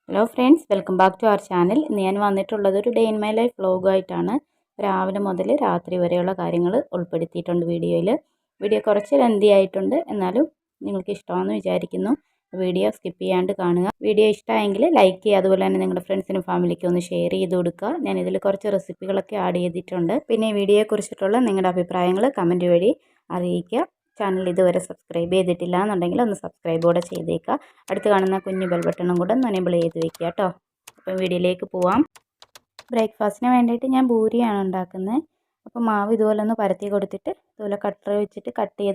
Hello friends, welcome back to our channel. ഇന്ന് ഞാൻ വന്നിട്ടുള്ളത് ഒരു ഡേ ഇൻ മൈ ലൈഫ് വ്ലോഗായിട്ടാണ്. രാവിലെ മുതൽ രാത്രി വരെയുള്ള കാര്യങ്ങൾ ഉൾപ്പെടുത്തിയിട്ടുണ്ട് വീഡിയോ കുറച്ച് ലെന്തി ആയിട്ടുണ്ട്, എന്നാലും നിങ്ങൾക്ക് ഇഷ്ടമാണെന്ന് വിചാരിക്കുന്നു. വീഡിയോ സ്കിപ്പ് ചെയ്യാണ്ട് കാണുക. വീഡിയോ ഇഷ്ടമായെങ്കിൽ ലൈക്ക് ചെയ്യുക, അതുപോലെ തന്നെ നിങ്ങളുടെ ഫ്രണ്ട്സിനും ഫാമിലിക്കും ഒന്ന് ഷെയർ ചെയ്ത് കൊടുക്കുക. ഞാനിതിൽ കുറച്ച് റെസിപ്പികളൊക്കെ ആഡ് ചെയ്തിട്ടുണ്ട്. പിന്നെ ഈ വീഡിയോയെക്കുറിച്ചിട്ടുള്ള നിങ്ങളുടെ അഭിപ്രായങ്ങൾ കമൻറ്റ് വഴി അറിയിക്കുക. ചാനൽ ഇതുവരെ സബ്സ്ക്രൈബ് ചെയ്തിട്ടില്ല എന്നുണ്ടെങ്കിൽ ഒന്ന് സബ്സ്ക്രൈബ് കൂടെ ചെയ്തേക്കുക. അടുത്ത് കാണുന്ന കുഞ്ഞു ബെൽ ബട്ടണും കൂടെ ഒന്ന് എനേബിൾ ചെയ്ത് വെക്കുക കേട്ടോ. അപ്പം വീഡിയോയിലേക്ക് പോവാം. ബ്രേക്ക്ഫാസ്റ്റിന് വേണ്ടിയിട്ട് ഞാൻ പൂരിയാണ് ഉണ്ടാക്കുന്നത്. അപ്പോൾ മാവ് ഇതുപോലെ ഒന്ന് പരത്തി കൊടുത്തിട്ട് ഇതുപോലെ കട്ടർ വെച്ചിട്ട് കട്ട്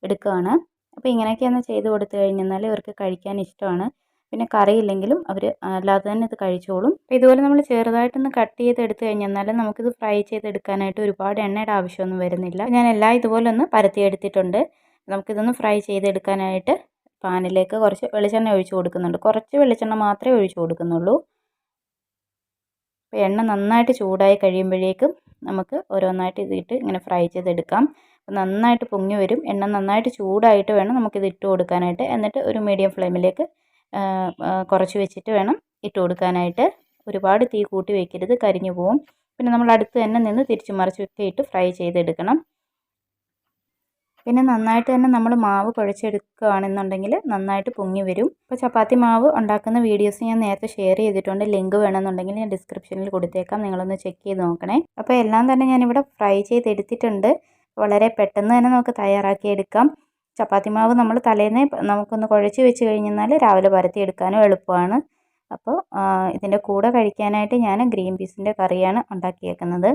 എടുക്കുകയാണ്. അപ്പോൾ ഇങ്ങനെയൊക്കെയൊന്ന് ചെയ്ത് കൊടുത്തു കഴിഞ്ഞാൽ ഇവർക്ക് കഴിക്കാൻ ഇഷ്ടമാണ്. പിന്നെ കറിയില്ലെങ്കിലും അവർ അല്ലാതെ തന്നെ ഇത് കഴിച്ചോളും. അപ്പോൾ ഇതുപോലെ നമ്മൾ ചെറുതായിട്ടൊന്ന് കട്ട് ചെയ്തെടുത്ത് കഴിഞ്ഞാൽ നമുക്കിത് ഫ്രൈ ചെയ്തെടുക്കാനായിട്ട് ഒരുപാട് എണ്ണയുടെ ആവശ്യമൊന്നും വരുന്നില്ല. ഞാൻ എല്ലാം ഇതുപോലെ ഒന്ന് പരത്തിയെടുത്തിട്ടുണ്ട്. നമുക്കിതൊന്ന് ഫ്രൈ ചെയ്തെടുക്കാനായിട്ട് പാനിലേക്ക് കുറച്ച് വെളിച്ചെണ്ണ ഒഴിച്ച് കൊടുക്കുന്നുണ്ട്. കുറച്ച് വെളിച്ചെണ്ണ മാത്രമേ ഒഴിച്ച് കൊടുക്കുന്നുള്ളൂ. അപ്പോൾ എണ്ണ നന്നായിട്ട് ചൂടായി കഴിയുമ്പോഴേക്കും നമുക്ക് ഓരോന്നായിട്ട് ഇതിട്ട് ഇങ്ങനെ ഫ്രൈ ചെയ്തെടുക്കാം. അപ്പോൾ നന്നായിട്ട് പൊങ്ങി വരും. എണ്ണ നന്നായിട്ട് ചൂടായിട്ട് വേണം നമുക്കിത് ഇട്ട് കൊടുക്കാനായിട്ട്. എന്നിട്ട് ഒരു മീഡിയം ഫ്ലെയിമിലേക്ക് കുറച്ച് വെച്ചിട്ട് വേണം ഇട്ട് കൊടുക്കാനായിട്ട്. ഒരുപാട് തീ കൂട്ടി വയ്ക്കരുത്, കരിഞ്ഞു പോവും. പിന്നെ നമ്മൾ അടുത്ത് തന്നെ നിന്ന് തിരിച്ചു മറിച്ചൊക്കെ ഇട്ട് ഫ്രൈ ചെയ്തെടുക്കണം. പിന്നെ നന്നായിട്ട് തന്നെ നമ്മൾ മാവ് കുഴച്ചെടുക്കുകയാണെന്നുണ്ടെങ്കിൽ നന്നായിട്ട് പൊങ്ങി വരും. ഇപ്പോൾ ചപ്പാത്തി മാവ് ഉണ്ടാക്കുന്ന വീഡിയോസ് ഞാൻ നേരത്തെ ഷെയർ ചെയ്തിട്ടുണ്ട്. ലിങ്ക് വേണമെന്നുണ്ടെങ്കിൽ ഞാൻ ഡിസ്ക്രിപ്ഷനിൽ കൊടുത്തേക്കാം, നിങ്ങളൊന്ന് ചെക്ക് ചെയ്ത് നോക്കണേ. അപ്പോൾ എല്ലാം തന്നെ ഞാനിവിടെ ഫ്രൈ ചെയ്തെടുത്തിട്ടുണ്ട്. വളരെ പെട്ടെന്ന് തന്നെ നമുക്ക് തയ്യാറാക്കിയെടുക്കാം. ചപ്പാത്തി മാവ് നമ്മൾ തലേന്നേ നമുക്കൊന്ന് കുഴച്ച് വെച്ച് കഴിഞ്ഞാൽ രാവിലെ പരത്തിയെടുക്കാനും എളുപ്പമാണ്. അപ്പോൾ ഇതിൻ്റെ കൂടെ കഴിക്കാനായിട്ട് ഞാൻ ഗ്രീൻ പീസിൻ്റെ കറിയാണ് ഉണ്ടാക്കിയേക്കുന്നത്.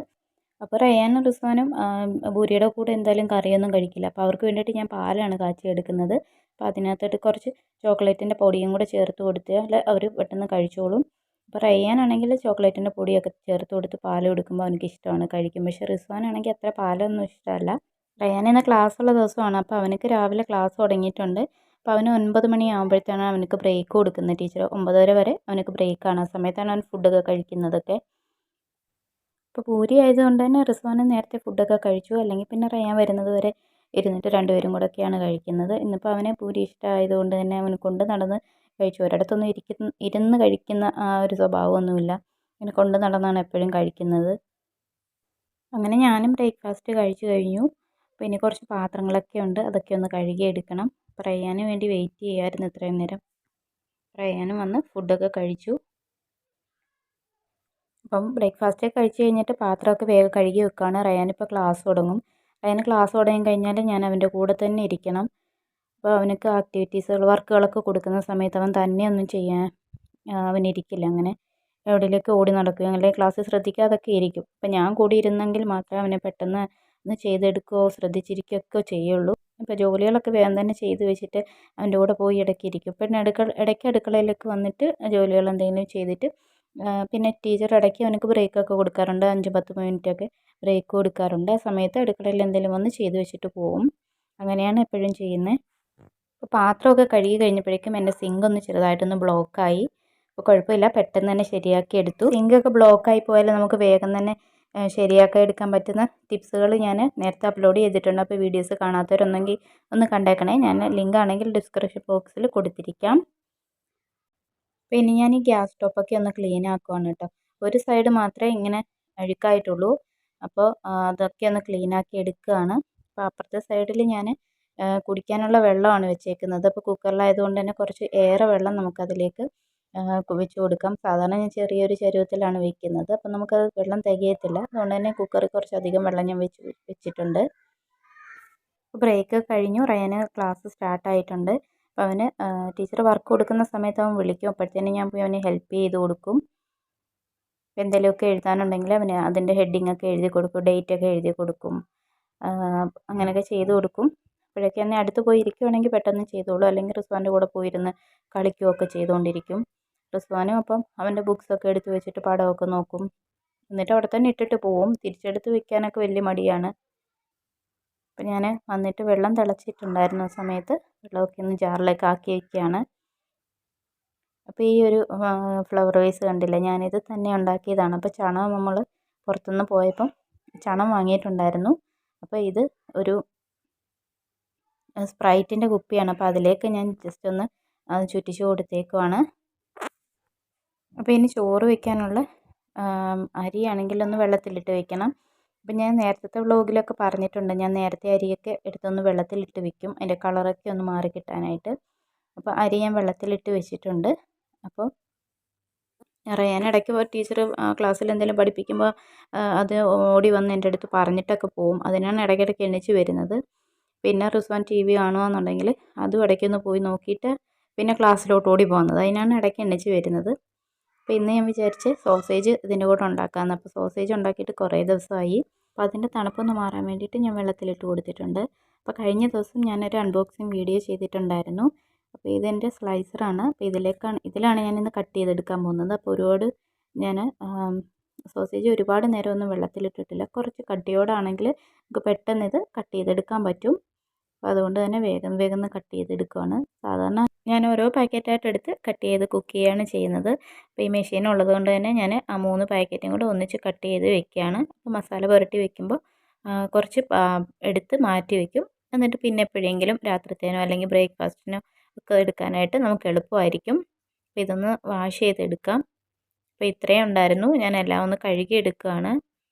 അപ്പോൾ റയാനും റിസ്വാനും ഭൂരിയുടെ കൂടെ എന്തായാലും കറിയൊന്നും കഴിക്കില്ല. അപ്പോൾ അവർക്ക് വേണ്ടിയിട്ട് ഞാൻ പാലാണ് കാച്ചിയെടുക്കുന്നത്. അപ്പോൾ അതിനകത്തോട്ട് കുറച്ച് ചോക്ലേറ്റിൻ്റെ പൊടിയും കൂടെ ചേർത്ത് കൊടുത്താൽ അവർ പെട്ടെന്ന് കഴിച്ചോളും. അപ്പോൾ റയാനാണെങ്കിൽ ചോക്ലേറ്റിൻ്റെ പൊടിയൊക്കെ ചേർത്ത് കൊടുത്ത് പാൽ കൊടുക്കുമ്പോൾ അവനക്ക് ഇഷ്ടമാണ് കഴിക്കും. പക്ഷേ റിസ്വാനാണെങ്കിൽ അത്ര പാലൊന്നും ഇഷ്ടമല്ല. റയാൻ ഇന്ന് ക്ലാസ്സുള്ള ദിവസമാണ്. അപ്പോൾ അവനക്ക് രാവിലെ ക്ലാസ് തുടങ്ങിയിട്ടുണ്ട്. അപ്പോൾ അവന് 9 മണിയാകുമ്പോഴത്തേക്കാണ് അവനക്ക് ബ്രേക്ക് കൊടുക്കുന്നത്. ടീച്ചർ 9:30 വരെ അവനക്ക് ബ്രേക്കാണ്. ആ സമയത്താണ് അവൻ ഫുഡൊക്കെ കഴിക്കുന്നതൊക്കെ. ഇപ്പോൾ പൂരി ആയതുകൊണ്ട് തന്നെ റിസ്വാന് നേരത്തെ ഫുഡൊക്കെ കഴിച്ചു. അല്ലെങ്കിൽ പിന്നെ റയാൻ വരുന്നത് വരെ ഇരുന്നിട്ട് രണ്ടുപേരും കൂടെയൊക്കെയാണ് കഴിക്കുന്നത്. ഇന്നിപ്പോൾ അവന് പൂരി ഇഷ്ടമായതുകൊണ്ട് തന്നെ അവന് കൊണ്ട് നടന്ന് കഴിച്ചു. ഒരിടത്തൊന്നും ഇരുന്ന് കഴിക്കുന്ന ആ ഒരു സ്വഭാവമൊന്നുമില്ല. ഇങ്ങനെ കൊണ്ട് നടന്നാണ് എപ്പോഴും കഴിക്കുന്നത്. അങ്ങനെ ഞാനും ബ്രേക്ക്ഫാസ്റ്റ് കഴിച്ചു കഴിഞ്ഞു. പിന്നെ കുറച്ച് പാത്രങ്ങളൊക്കെ ഉണ്ട്, അതൊക്കെ ഒന്ന് കഴുകിയെടുക്കണം. അപ്പോൾ റയാന് വേണ്ടി വെയിറ്റ് ചെയ്യാമായിരുന്നു ഇത്രയും നേരം. റയാനും വന്ന് ഫുഡൊക്കെ കഴിച്ചു. അപ്പം ബ്രേക്ക്ഫാസ്റ്റൊക്കെ കഴിച്ച് കഴിഞ്ഞിട്ട് പാത്രമൊക്കെ വേഗം കഴുകി വെക്കുകയാണ്. റയാനിപ്പോൾ ക്ലാസ് തുടങ്ങും. റയാന് ക്ലാസ് തുടങ്ങി കഴിഞ്ഞാൽ ഞാൻ അവൻ്റെ കൂടെ തന്നെ ഇരിക്കണം. അപ്പോൾ അവനക്ക് ആക്ടിവിറ്റീസുകൾ വർക്കുകളൊക്കെ കൊടുക്കുന്ന സമയത്ത് അവൻ തന്നെ ഒന്നും ചെയ്യാൻ അവനിരിക്കില്ല. അങ്ങനെ എവിടെയെങ്കിലുമൊക്കെ ഓടി നടക്കുകയോ അല്ലെങ്കിൽ ക്ലാസ്സിൽ ശ്രദ്ധിക്കാതൊക്കെ ഇരിക്കും. അപ്പോൾ ഞാൻ കൂടി ഇരുന്നെങ്കിൽ മാത്രമേ അവനെ പെട്ടെന്ന് ഒന്ന് ചെയ്തെടുക്കുകയോ ശ്രദ്ധിച്ചിരിക്കുകയൊക്കെ ചെയ്യുള്ളൂ. ഇപ്പോൾ ജോലികളൊക്കെ വേഗം തന്നെ ചെയ്ത് വെച്ചിട്ട് അവൻ്റെ കൂടെ പോയി ഇടയ്ക്ക് ഇരിക്കും. പിന്നെ ഇടയ്ക്ക് അടുക്കളയിലേക്ക് വന്നിട്ട് ജോലികൾ എന്തെങ്കിലും ചെയ്തിട്ട് പിന്നെ ടീച്ചർ ഇടയ്ക്ക് അവനക്ക് ബ്രേക്കൊക്കെ കൊടുക്കാറുണ്ട്. 5-10 മിനിറ്റൊക്കെ ബ്രേക്ക് കൊടുക്കാറുണ്ട്. ആ സമയത്ത് അടുക്കളയിൽ എന്തെങ്കിലും വന്ന് ചെയ്ത് വെച്ചിട്ട് പോവും. അങ്ങനെയാണ് എപ്പോഴും ചെയ്യുന്നത്. അപ്പോൾ പാത്രമൊക്കെ കഴുകി കഴിഞ്ഞപ്പോഴേക്കും എൻ്റെ സിങ്ക് ഒന്ന് ചെറുതായിട്ടൊന്ന് ബ്ലോക്കായി. അപ്പോൾ കുഴപ്പമില്ല, പെട്ടെന്ന് തന്നെ ശരിയാക്കി എടുത്തു. സിങ്കൊക്കെ ബ്ലോക്കായി പോയാൽ നമുക്ക് വേഗം തന്നെ ശരിയാക്കി എടുക്കാൻ പറ്റുന്ന ടിപ്സുകൾ ഞാൻ നേരത്തെ അപ്ലോഡ് ചെയ്തിട്ടുണ്ട്. അപ്പോൾ വീഡിയോസ് കാണാത്തവരൊന്നെങ്കിൽ ഒന്ന് കണ്ടേക്കണേ. ഞാൻ ലിങ്ക് ആണെങ്കിൽ ഡിസ്ക്രിപ്ഷൻ ബോക്സിൽ കൊടുത്തിരിക്കാം. അപ്പോൾ ഇനി ഞാൻ ഈ ഗ്യാസ് സ്റ്റോപ്പൊക്കെ ഒന്ന് ക്ലീൻ ആക്കുവാണ് കേട്ടോ. ഒരു സൈഡ് മാത്രമേ ഇങ്ങനെ അഴുക്കായിട്ടുള്ളൂ. അപ്പോൾ അതൊക്കെ ഒന്ന് ക്ലീൻ ആക്കി എടുക്കുകയാണ്. അപ്പോൾ അപ്പുറത്തെ സൈഡിൽ ഞാൻ കുടിക്കാനുള്ള വെള്ളമാണ് വെച്ചേക്കുന്നത്. അപ്പോൾ കുക്കറിലായതുകൊണ്ട് തന്നെ കുറച്ച് ഏറെ വെള്ളം നമുക്കതിലേക്ക് വെച്ച് കൊടുക്കാം. സാധാരണ ഞാൻ ചെറിയൊരു ചരുവത്തിലാണ് വെക്കുന്നത്. അപ്പോൾ നമുക്കത് വെള്ളം തികയത്തില്ല. അതുകൊണ്ട് തന്നെ കുക്കറിൽ കുറച്ചധികം വെള്ളം ഞാൻ വെച്ചിട്ടുണ്ട്. ബ്രേക്ക് കഴിഞ്ഞു. റയാന് ക്ലാസ് സ്റ്റാർട്ടായിട്ടുണ്ട്. അപ്പോൾ അവന് ടീച്ചർ വർക്ക് കൊടുക്കുന്ന സമയത്ത് അവൻ വിളിക്കും. അപ്പോഴത്തേനും ഞാൻ പോയി അവന് ഹെൽപ്പ് ചെയ്ത് കൊടുക്കും. എന്തെങ്കിലുമൊക്കെ എഴുതാനുണ്ടെങ്കിൽ അവന് അതിൻ്റെ ഹെഡിങ്ങൊക്കെ എഴുതി കൊടുക്കും, ഡേറ്റൊക്കെ എഴുതി കൊടുക്കും. അങ്ങനെയൊക്കെ ചെയ്ത് കൊടുക്കും. അപ്പോഴൊക്കെ എന്നെ അടുത്ത് പോയി ഇരിക്കുകയാണെങ്കിൽ പെട്ടെന്ന് ചെയ്തോളൂ. അല്ലെങ്കിൽ റിസ്വാൻ്റെ കൂടെ പോയിരുന്ന് കളിക്കുകയൊക്കെ ചെയ്തുകൊണ്ടിരിക്കും. റിസ്വാനും അപ്പം അവൻ്റെ ബുക്സൊക്കെ എടുത്ത് വെച്ചിട്ട് പടമൊക്കെ നോക്കും. എന്നിട്ട് അവിടെ തന്നെ ഇട്ടിട്ട് പോവും. തിരിച്ചെടുത്ത് വെക്കാനൊക്കെ വലിയ മടിയാണ്. അപ്പോൾ ഞാൻ വന്നിട്ട് വെള്ളം തിളച്ചിട്ടുണ്ടായിരുന്നു. ആ സമയത്ത് വെള്ളമൊക്കെ ഒന്ന് ജാറിലേക്ക് ആക്കി വയ്ക്കുകയാണ്. അപ്പോൾ ഈ ഒരു ഫ്ലവർ വേസ് കണ്ടില്ല, ഞാനിത് തന്നെ ഉണ്ടാക്കിയതാണ്. അപ്പോൾ ചണം നമ്മൾ പുറത്തുനിന്ന് പോയപ്പം ചണം വാങ്ങിയിട്ടുണ്ടായിരുന്നു. അപ്പോൾ ഇത് ഒരു സ്പ്രൈറ്റിൻ്റെ കുപ്പിയാണ്. അപ്പോൾ അതിലേക്ക് ഞാൻ ജസ്റ്റ് ഒന്ന് ചുറ്റിച്ച് കൊടുത്തേക്കുവാണ്. അപ്പോൾ ഇനി ചോറ് വയ്ക്കാനുള്ള അരിയാണെങ്കിൽ ഒന്ന് വെള്ളത്തിലിട്ട് വെക്കണം. അപ്പം ഞാൻ നേരത്തെ വ്ളോഗിലൊക്കെ പറഞ്ഞിട്ടുണ്ട്, ഞാൻ നേരത്തെ അരിയൊക്കെ എടുത്തൊന്ന് വെള്ളത്തിലിട്ട് വെക്കും അതിൻ്റെ കളറൊക്കെ ഒന്ന് മാറി കിട്ടാനായിട്ട്. അപ്പോൾ അരി ഞാൻ വെള്ളത്തിലിട്ട് വെച്ചിട്ടുണ്ട്. അപ്പോൾ അറിയാൻ ഇടയ്ക്ക് ടീച്ചർ ക്ലാസ്സിൽ എന്തെങ്കിലും പഠിപ്പിക്കുമ്പോൾ അത് ഓടി വന്ന് എൻ്റെ അടുത്ത് പറഞ്ഞിട്ടൊക്കെ പോവും. അതിനാണ് ഇടയ്ക്കിടയ്ക്ക് എണീച്ച് വരുന്നത്. പിന്നെ റിസ്വാൻ ടി വി കാണുകയെന്നുണ്ടെങ്കിൽ അതും ഇടയ്ക്കൊന്ന് പോയി നോക്കിയിട്ട് പിന്നെ ക്ലാസ്സിലോട്ട് ഓടി പോകുന്നത്. അതിനാണ് ഇടയ്ക്ക് എണീച്ച് വരുന്നത്. അപ്പോൾ ഇന്ന് ഞാൻ വിചാരിച്ച് സോസേജ് ഇതിൻ്റെ കൂടെ ഉണ്ടാക്കാമെന്ന്. അപ്പോൾ സോസേജ് ഉണ്ടാക്കിയിട്ട് കുറേ ദിവസമായി. അപ്പോൾ അതിൻ്റെ തണുപ്പൊന്ന് മാറാൻ വേണ്ടിയിട്ട് ഞാൻ വെള്ളത്തിലിട്ട് കൊടുത്തിട്ടുണ്ട്. അപ്പോൾ കഴിഞ്ഞ ദിവസം ഞാനൊരു അൺബോക്സിങ് വീഡിയോ ചെയ്തിട്ടുണ്ടായിരുന്നു. അപ്പോൾ ഇതെൻ്റെ സ്ലൈസറാണ്. അപ്പോൾ ഇതിലാണ് ഞാനിന്ന് കട്ട് ചെയ്തെടുക്കാൻ പോകുന്നത്. അപ്പോൾ ഞാൻ സോസേജ് ഒരുപാട് നേരമൊന്നും വെള്ളത്തിലിട്ടിട്ടില്ല. കുറച്ച് കട്ടിയോടാണെങ്കിൽ നമുക്ക് പെട്ടെന്ന് ഇത് കട്ട് ചെയ്തെടുക്കാൻ പറ്റും. അപ്പോൾ അതുകൊണ്ട് തന്നെ വേഗം വേഗം കട്ട് ചെയ്തെടുക്കുകയാണ്. സാധാരണ ഞാൻ ഓരോ പാക്കറ്റായിട്ട് എടുത്ത് കട്ട് ചെയ്ത് കുക്ക് ചെയ്യുകയാണ് ചെയ്യുന്നത്. അപ്പോൾ ഈ മെഷീൻ ഉള്ളതുകൊണ്ട് തന്നെ ഞാൻ ആ 3 പാക്കറ്റും കൂടെ ഒന്നിച്ച് കട്ട് ചെയ്ത് വെക്കുകയാണ്. അപ്പോൾ മസാല പുരട്ടി വെക്കുമ്പോൾ കുറച്ച് എടുത്ത് മാറ്റി വയ്ക്കും. എന്നിട്ട് പിന്നെ എപ്പോഴെങ്കിലും രാത്രിത്തേനോ അല്ലെങ്കിൽ ബ്രേക്ക്ഫാസ്റ്റിനോ ഒക്കെ എടുക്കാനായിട്ട് നമുക്ക് എളുപ്പമായിരിക്കും. അപ്പോൾ ഇതൊന്ന് വാഷ് ചെയ്തെടുക്കാം. അപ്പോൾ ഇത്രയും ഉണ്ടായിരുന്നു. ഞാൻ എല്ലാം ഒന്ന് കഴുകി എടുക്കുകയാണ്.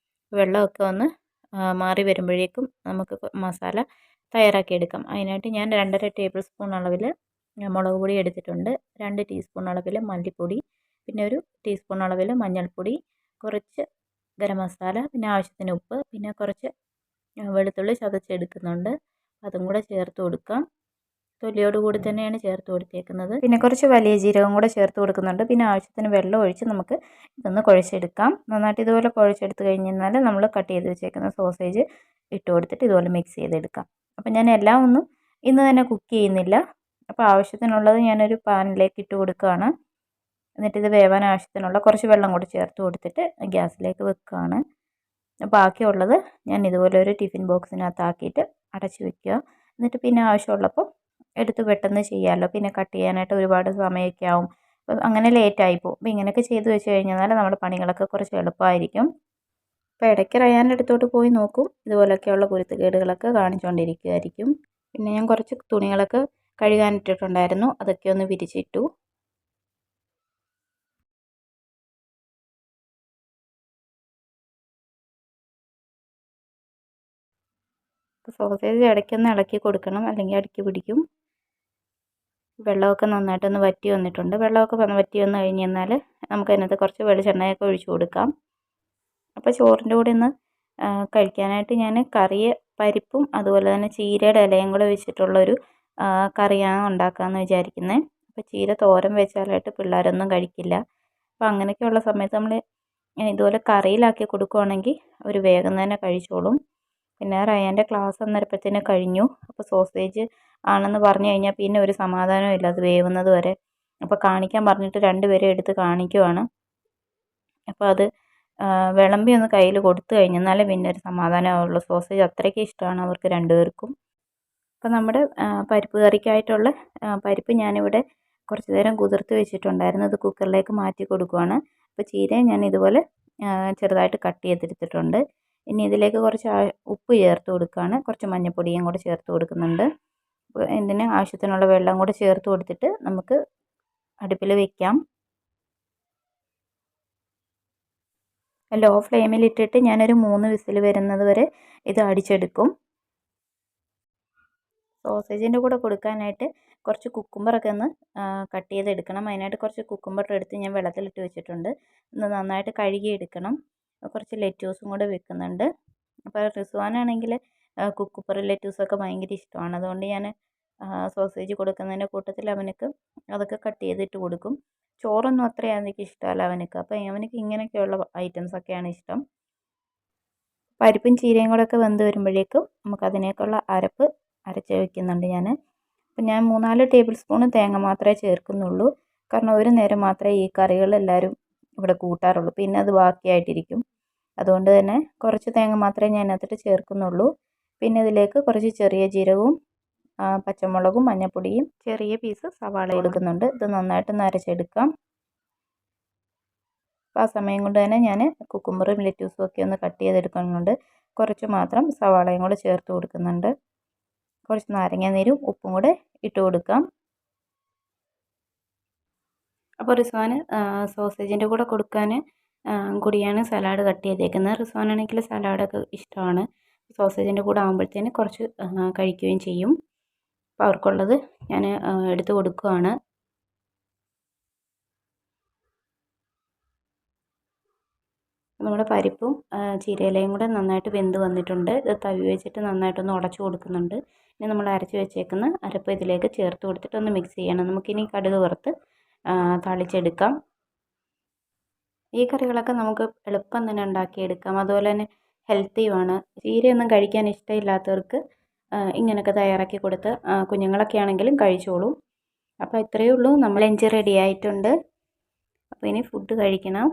വെള്ളമൊക്കെ ഒന്ന് മാറി വരുമ്പോഴേക്കും നമുക്ക് മസാല തയ്യാറാക്കി എടുക്കാം. അതിനായിട്ട് ഞാൻ 2.5 ടേബിൾ സ്പൂൺ അളവിൽ മുളക് പൊടി എടുത്തിട്ടുണ്ട്. 2 ടീസ്പൂൺ അളവിൽ മല്ലിപ്പൊടി, പിന്നെ 1 ടീസ്പൂൺ അളവിൽ മഞ്ഞൾപ്പൊടി, കുറച്ച് ഗരം മസാല, പിന്നെ ആവശ്യത്തിന് ഉപ്പ്, പിന്നെ കുറച്ച് വെളുത്തുള്ളി ചതച്ചെടുക്കുന്നുണ്ട്. അതും കൂടെ ചേർത്ത് കൊടുക്കാം. തൊലിയോട് കൂടി തന്നെയാണ് ചേർത്ത് കൊടുത്തേക്കുന്നത്. പിന്നെ കുറച്ച് വലിയ ജീരകം കൂടെ ചേർത്ത് കൊടുക്കുന്നുണ്ട്. പിന്നെ ആവശ്യത്തിന് വെള്ളം ഒഴിച്ച് നമുക്ക് ഇതൊന്ന് കുഴച്ചെടുക്കാം. നന്നായിട്ട് ഇതുപോലെ കുഴച്ചെടുത്ത് കഴിഞ്ഞാൽ നമ്മൾ കട്ട് ചെയ്ത് വെച്ചേക്കുന്ന സോസേജ് ഇട്ട് കൊടുത്തിട്ട് ഇതുപോലെ മിക്സ് ചെയ്തെടുക്കാം. അപ്പോൾ ഞാൻ എല്ലാം ഒന്നും ഇന്ന് തന്നെ കുക്ക് ചെയ്യുന്നില്ല. അപ്പോൾ ആവശ്യത്തിനുള്ളത് ഞാനൊരു പാനിലേക്ക് ഇട്ട് കൊടുക്കുകയാണ്. എന്നിട്ട് ഇത് വേവാൻ ആവശ്യത്തിനുള്ള കുറച്ച് വെള്ളം കൂടി ചേർത്ത് കൊടുത്തിട്ട് ഗ്യാസിലേക്ക് വെക്കുകയാണ്. ബാക്കിയുള്ളത് ഞാൻ ഇതുപോലെ ഒരു ടിഫിൻ ബോക്സിനകത്താക്കിയിട്ട് അടച്ച് വെക്കുക. എന്നിട്ട് പിന്നെ ആവശ്യമുള്ളപ്പോൾ എടുത്ത് പെട്ടെന്ന് ചെയ്യാമല്ലോ. പിന്നെ കട്ട് ചെയ്യാനായിട്ട് ഒരുപാട് സമയമൊക്കെ ആവും. അപ്പം അങ്ങനെ ലേറ്റായി പോകും. അപ്പോൾ ഇങ്ങനെയൊക്കെ ചെയ്ത് വെച്ച് കഴിഞ്ഞാൽ നമ്മുടെ പണികളൊക്കെ കുറച്ച് എളുപ്പമായിരിക്കും. അപ്പോൾ ഇടയ്ക്ക് റയാൻ്റെ അടുത്തോട്ട് പോയി നോക്കും. ഇതുപോലെയൊക്കെയുള്ള കുരുത്തക്കേടുകളൊക്കെ കാണിച്ചുകൊണ്ടിരിക്കുമായിരിക്കും. പിന്നെ ഞാൻ കുറച്ച് തുണികളൊക്കെ കഴുകാനിട്ടിട്ടുണ്ടായിരുന്നു. അതൊക്കെ ഒന്ന് വിരിച്ചിട്ടു. സോസേജ് ഇടയ്ക്കൊന്ന് ഇളക്കി കൊടുക്കണം, അല്ലെങ്കിൽ അടുക്കി പിടിക്കും. വെള്ളമൊക്കെ നന്നായിട്ടൊന്ന് വറ്റി വന്നിട്ടുണ്ട്. വെള്ളമൊക്കെ വറ്റി വന്ന് കഴിഞ്ഞ് കഴിഞ്ഞാൽ നമുക്ക് അതിനകത്ത് കുറച്ച് വെളിച്ചെണ്ണയൊക്കെ ഒഴിച്ച് കൊടുക്കാം. അപ്പോൾ ചോറിൻ്റെ കൂടെ ഒന്ന് കഴിക്കാനായിട്ട് ഞാൻ പരിപ്പും അതുപോലെ തന്നെ ചീരയുടെ ഇലയും കൂടെ വെച്ചിട്ടുള്ളൊരു കറിയാണ് ഉണ്ടാക്കാമെന്ന് വിചാരിക്കുന്നത്. അപ്പോൾ ചീര തോരൻ വെച്ചാലായിട്ട് പിള്ളേരൊന്നും കഴിക്കില്ല. അപ്പോൾ അങ്ങനെയൊക്കെയുള്ള സമയത്ത് നമ്മൾ ഇതുപോലെ കറിയിലാക്കി കൊടുക്കുകയാണെങ്കിൽ അവർ വേഗം തന്നെ കഴിച്ചോളും. പിന്നെ റയാൻ്റെ ക്ലാസ് അന്നേരപ്പത്തേന് കഴിഞ്ഞു. അപ്പോൾ സോസേജ് ആണെന്ന് പറഞ്ഞു കഴിഞ്ഞാൽ പിന്നെ ഒരു സമാധാനവും ഇല്ല അത് വേവുന്നത് വരെ. അപ്പോൾ കാണിക്കാൻ പറഞ്ഞിട്ട് 2 പേരും എടുത്ത് കാണിക്കുവാണ്. അപ്പോൾ അത് വിളമ്പി ഒന്ന് കയ്യിൽ കൊടുത്തു കഴിഞ്ഞാൽ പിന്നെ ഒരു സമാധാനമാവുള്ളൂ. സോസേജ് അത്രയ്ക്ക് ഇഷ്ടമാണ് അവർക്ക് 2 പേർക്കും. അപ്പോൾ നമ്മുടെ പരിപ്പ് കറിക്കായിട്ടുള്ള പരിപ്പ് ഞാനിവിടെ കുറച്ച് നേരം കുതിർത്ത് വെച്ചിട്ടുണ്ടായിരുന്നു. അത് കുക്കറിലേക്ക് മാറ്റി കൊടുക്കുവാണ്. അപ്പോൾ ചീരയും ഞാൻ ഇതുപോലെ ചെറുതായിട്ട് കട്ട് ചെയ്തെടുത്തിട്ടുണ്ട്. ഇനി ഇതിലേക്ക് കുറച്ച് ഉപ്പ് ചേർത്ത് കൊടുക്കുകയാണ്. കുറച്ച് മഞ്ഞൾപ്പൊടിയും കൂടെ ചേർത്ത് കൊടുക്കുന്നുണ്ട്. ഇതിന് ആവശ്യത്തിനുള്ള വെള്ളം കൂടെ ചേർത്ത് കൊടുത്തിട്ട് നമുക്ക് അടുപ്പിൽ വെക്കാം. ലോ ഫ്ലെയിമിലിട്ടിട്ട് ഞാനൊരു 3 വിസിൽ വരുന്നത് വരെ ഇത് അടിച്ചെടുക്കും. സോസേജിൻ്റെ കൂടെ കൊടുക്കാനായിട്ട് കുറച്ച് കുക്കുംബറൊക്കെ ഒന്ന് കട്ട് ചെയ്തെടുക്കണം. അതിനായിട്ട് കുറച്ച് കുക്കുംബർ എടുത്ത് ഞാൻ വെള്ളത്തിലിട്ട് വെച്ചിട്ടുണ്ട്. ഒന്ന് നന്നായിട്ട് കഴുകിയെടുക്കണം. കുറച്ച് ലെറ്റ്യൂസും കൂടെ വെക്കുന്നുണ്ട്. അപ്പോൾ റിസ്വാനാണെങ്കിൽ കുക്കുംബർ ലെറ്റ്യൂസൊക്കെ ഭയങ്കര ഇഷ്ടമാണ്. അതുകൊണ്ട് ഞാൻ സോസേജ് കൊടുക്കുന്നതിൻ്റെ കൂട്ടത്തിൽ അവനക്ക് അതൊക്കെ കട്ട് ചെയ്തിട്ട് കൊടുക്കും. ചോറൊന്നും അത്രയും എനിക്ക് ഇഷ്ടമല്ല അവനക്ക്. അപ്പോൾ അവനക്ക് ഇങ്ങനെയൊക്കെയുള്ള ഐറ്റംസൊക്കെയാണ് ഇഷ്ടം. പരിപ്പും ചീരയും കൂടെ ഒക്കെ വെന്ത് വരുമ്പോഴേക്കും നമുക്കതിനേക്കുള്ള അരപ്പ് അരച്ച് വയ്ക്കുന്നുണ്ട് ഞാൻ. അപ്പം ഞാൻ 3-4 ടേബിൾ സ്പൂൺ തേങ്ങ മാത്രമേ ചേർക്കുന്നുള്ളൂ. കാരണം ഒരു നേരം മാത്രമേ ഈ കറികൾ എല്ലാവരും ഇവിടെ കൂട്ടാറുള്ളൂ. പിന്നെ അത് ബാക്കിയായിട്ടിരിക്കും. അതുകൊണ്ട് തന്നെ കുറച്ച് തേങ്ങ മാത്രമേ ഞാൻ അതിനകത്തിട്ട് ചേർക്കുന്നുള്ളൂ. പിന്നെ ഇതിലേക്ക് കുറച്ച് ചെറിയ ജീരകവും പച്ചമുളകും മഞ്ഞൾപ്പൊടിയും ചെറിയ പീസ് സവാള എടുക്കുന്നുണ്ട്. ഇത് നന്നായിട്ടൊന്ന് അരച്ചെടുക്കാം. അപ്പോൾ ആ സമയം കൊണ്ട് തന്നെ ഞാൻ കുക്കുംബറും ലെറ്റ്യൂസും ഒക്കെ ഒന്ന് കട്ട് ചെയ്തെടുക്കുന്നുണ്ട്. കുറച്ച് മാത്രം സവാളയും കൂടെ ചേർത്ത് കൊടുക്കുന്നുണ്ട്. കുറച്ച് നാരങ്ങാനീരും ഉപ്പും കൂടെ ഇട്ട് കൊടുക്കാം. അപ്പോൾ റിസ്വാന് സോസേജിൻ്റെ കൂടെ കൊടുക്കാൻ കൂടിയാണ് സലാഡ് കട്ട് ചെയ്തേക്കുന്നത്. റിസ്വാനാണെങ്കിൽ സലാഡൊക്കെ ഇഷ്ടമാണ്. സോസേജിൻ്റെ കൂടെ ആകുമ്പോഴത്തേന് കുറച്ച് കഴിക്കുകയും ചെയ്യും. അപ്പോൾ അവർക്കുള്ളത് ഞാൻ എടുത്ത് കൊടുക്കുകയാണ്. നമ്മുടെ പരിപ്പും ചീരയിലയും കൂടെ നന്നായിട്ട് വെന്ത് വന്നിട്ടുണ്ട്. ഇത് തവി വെച്ചിട്ട് നന്നായിട്ടൊന്ന് ഉടച്ചു കൊടുക്കുന്നുണ്ട്. ഇനി നമ്മൾ അരച്ച് വെച്ചേക്കുന്ന അരപ്പ് ഇതിലേക്ക് ചേർത്ത് കൊടുത്തിട്ട് ഒന്ന് മിക്സ് ചെയ്യണം. നമുക്കിനി കടുക് വറുത്ത് താളിച്ചെടുക്കാം. ഈ കറികളൊക്കെ നമുക്ക് എളുപ്പം തന്നെ ഉണ്ടാക്കിയെടുക്കാം. അതുപോലെ തന്നെ ഹെൽത്തിയുമാണ്. ചീരയൊന്നും കഴിക്കാൻ ഇഷ്ടമില്ലാത്തവർക്ക് ഇങ്ങനെയൊക്കെ തയ്യാറാക്കി കൊടുത്ത് കുഞ്ഞുങ്ങളൊക്കെ ആണെങ്കിലും കഴിച്ചോളും. അപ്പോൾ ഇത്രയേ ഉള്ളൂ. നമ്മൾ ലഞ്ച് റെഡി ആയിട്ടുണ്ട്. അപ്പോൾ ഇനി ഫുഡ് കഴിക്കണം,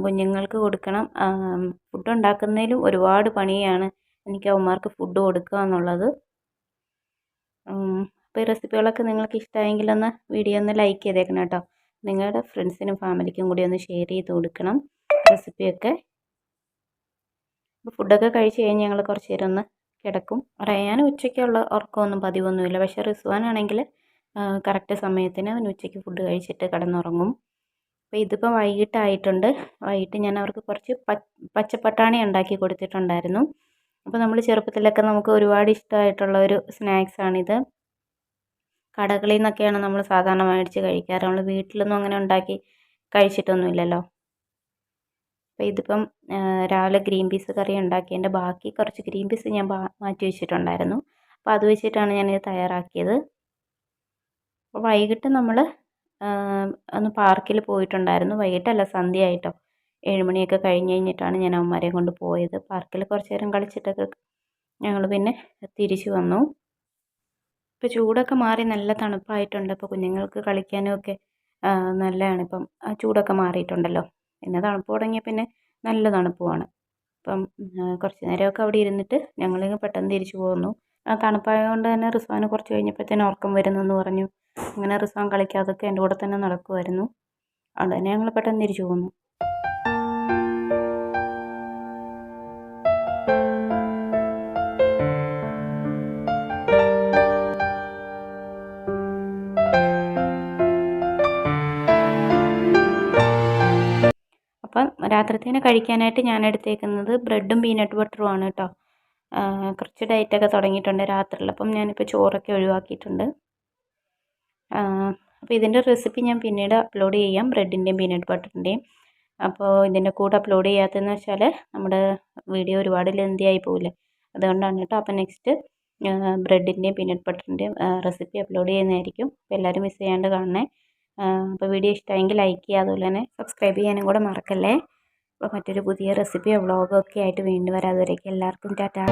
കുഞ്ഞുങ്ങൾക്ക് കൊടുക്കണം. ഫുഡ് ഉണ്ടാക്കുന്നതിലും ഒരുപാട് പണിയാണ് എനിക്ക് അവന്മാർക്ക് ഫുഡ് കൊടുക്കുക എന്നുള്ളത്. അപ്പോൾ ഈ റെസിപ്പികളൊക്കെ നിങ്ങൾക്ക് ഇഷ്ടമായെങ്കിലൊന്ന് വീഡിയോ ഒന്ന് ലൈക്ക് ചെയ്തേക്കണം കേട്ടോ. നിങ്ങളുടെ ഫ്രണ്ട്സിനും ഫാമിലിക്കും കൂടി ഒന്ന് ഷെയർ ചെയ്ത് കൊടുക്കണം റെസിപ്പിയൊക്കെ. അപ്പോൾ ഫുഡൊക്കെ കഴിച്ച് കഴിഞ്ഞ് ഞങ്ങൾ കുറച്ച് നേരം ഒന്ന് കിടക്കും. റയാൻ ഉച്ചയ്ക്കുള്ള ഉറക്കമൊന്നും പതിവൊന്നുമില്ല. പക്ഷേ റിസ്വാനാണെങ്കിൽ കറക്റ്റ് സമയത്തിന് അവൻ ഉച്ചയ്ക്ക് ഫുഡ് കഴിച്ചിട്ട് കിടന്നുറങ്ങും. അപ്പോൾ ഇതിപ്പോൾ വൈകിട്ടായിട്ടുണ്ട്. വൈകിട്ട് ഞാൻ അവർക്ക് കുറച്ച് പച്ചപ്പട്ടാണി ഉണ്ടാക്കി കൊടുത്തിട്ടുണ്ടായിരുന്നു. അപ്പോൾ നമ്മൾ ചെറുപ്പത്തിലൊക്കെ നമുക്ക് ഒരുപാട് ഇഷ്ടമായിട്ടുള്ള ഒരു സ്നാക്സാണിത്. കടകളിൽ നിന്നൊക്കെയാണ് നമ്മൾ സാധാരണ മേടിച്ച് കഴിക്കാറ്. നമ്മൾ വീട്ടിലൊന്നും അങ്ങനെ ഉണ്ടാക്കി കഴിച്ചിട്ടൊന്നുമില്ലല്ലോ. അപ്പോൾ ഇതിപ്പം രാവിലെ ഗ്രീൻ പീസ് കറി ഉണ്ടാക്കിയതിൻ്റെ ബാക്കി കുറച്ച് ഗ്രീൻ പീസ് ഞാൻ മാറ്റി വെച്ചിട്ടുണ്ടായിരുന്നു. അപ്പോൾ അത് വെച്ചിട്ടാണ് ഞാനിത് തയ്യാറാക്കിയത്. അപ്പോൾ വൈകിട്ട് നമ്മൾ ഒന്ന് പാർക്കിൽ പോയിട്ടുണ്ടായിരുന്നു. വൈകിട്ടല്ല, സന്ധ്യയായിട്ടോ. 7 മണിയൊക്കെ കഴിഞ്ഞ് കഴിഞ്ഞിട്ടാണ് ഞാൻ അവന്മാരെയും കൊണ്ട് പോയത്. പാർക്കിൽ കുറച്ച് നേരം കളിച്ചിട്ടൊക്കെ ഞങ്ങൾ പിന്നെ തിരിച്ചു വന്നു. ഇപ്പോൾ ചൂടൊക്കെ മാറി നല്ല തണുപ്പായിട്ടുണ്ട്. അപ്പോൾ കുഞ്ഞുങ്ങൾക്ക് കളിക്കാനും ഒക്കെ നല്ലതാണ്. ഇപ്പം ആ ചൂടൊക്കെ മാറിയിട്ടുണ്ടല്ലോ. പിന്നെ തണുപ്പ് തുടങ്ങിയ പിന്നെ നല്ല തണുപ്പുമാണ്. അപ്പം കുറച്ച് നേരമൊക്കെ അവിടെ ഇരുന്നിട്ട് ഞങ്ങളിങ്ങ് പെട്ടെന്ന് തിരിച്ചു പോന്നു. തണുപ്പായതുകൊണ്ട് തന്നെ റിസ്വാന് കുറച്ച് കഴിഞ്ഞപ്പോഴത്തേനും ഉറക്കം വരുന്നെന്ന് പറഞ്ഞു. അങ്ങനെ റിസ്വാൻ കളിക്കാതൊക്കെ എൻ്റെ കൂടെ തന്നെ നടക്കുമായിരുന്നു. അതുകൊണ്ട് തന്നെ ഞങ്ങൾ പെട്ടെന്ന് തിരിച്ചു പോന്നു. അപ്പം രാത്രിത്തേന് കഴിക്കാനായിട്ട് ഞാൻ എടുത്തേക്കുന്നത് ബ്രെഡും പീനട്ട് ബട്ടറുമാണ് കേട്ടോ. കുറച്ച് ഡയറ്റൊക്കെ തുടങ്ങിയിട്ടുണ്ട് രാത്രിയിൽ. അപ്പം ഞാനിപ്പോൾ ചോറൊക്കെ ഒഴിവാക്കിയിട്ടുണ്ട്. അപ്പോൾ ഇതിൻ്റെ റെസിപ്പി ഞാൻ പിന്നീട് അപ്ലോഡ് ചെയ്യാം, ബ്രെഡിൻ്റെയും പീനട്ട് ബട്ടറിൻ്റെയും. അപ്പോൾ ഇതിൻ്റെ കൂടെ അപ്ലോഡ് ചെയ്യാത്തതെന്ന് വെച്ചാൽ നമ്മുടെ വീഡിയോ ഒരുപാട് ലെന്തി ആയി പോവില്ലേ, അതുകൊണ്ടാണ് കേട്ടോ. അപ്പോൾ നെക്സ്റ്റ് ബ്രെഡിൻ്റെയും പീനട്ട് ബട്ടറിൻ്റെയും റെസിപ്പി അപ്ലോഡ് ചെയ്യുന്നതായിരിക്കും. അപ്പോൾ എല്ലാവരും മിസ് ചെയ്യാണ്ട് കാണണേ. അപ്പോൾ വീഡിയോ ഇഷ്ടമായെങ്കിൽ ലൈക്ക് ചെയ്യുക, അതുപോലെ തന്നെ സബ്സ്ക്രൈബ് ചെയ്യാനും കൂടെ മറക്കല്ലേ. അപ്പോൾ മറ്റൊരു പുതിയ റെസിപ്പിയോ വ്ളോഗോ ഒക്കെ ആയിട്ട് വീണ്ടും വരാം. അതുവരേക്കും എല്ലാവർക്കും ടാറ്റാ.